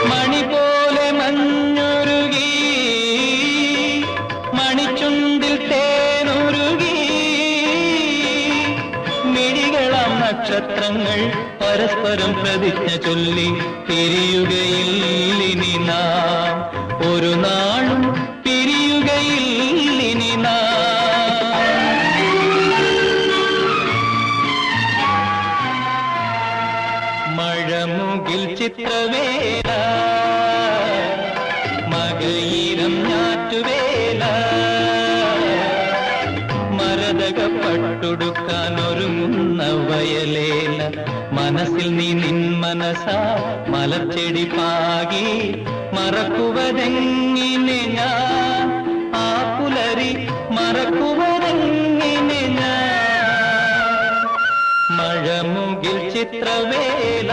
മണി പോലെ മഞ്ഞുരുകി മണിച്ചുണ്ടിൽ തേനുരുകി മിഴികളാം നക്ഷത്രങ്ങൾ പരസ്പരം പ്രതിജ്ഞ ചൊല്ലി പിരിയുകയില്ലിനി നാം ഒരു നാളും പിരിയുകയില്ലിനി നാം. മഴമുകിൽ ചിത്രവേല മകയിരം ഞാറ്റുവേല മരതകപ്പട്ടുടുക്കാൻ ഒരുങ്ങുന്ന വയലേല മനസ്സിൽ നീ നിൻ മനസാ മലർച്ചെടി പാകി മറക്കുവതെങ്ങിനെ ഞാൻ ആ പുലരി മറക്കുവതെങ്ങിനെ ഞാൻ. മഴമുകിൽ ചിത്രവേല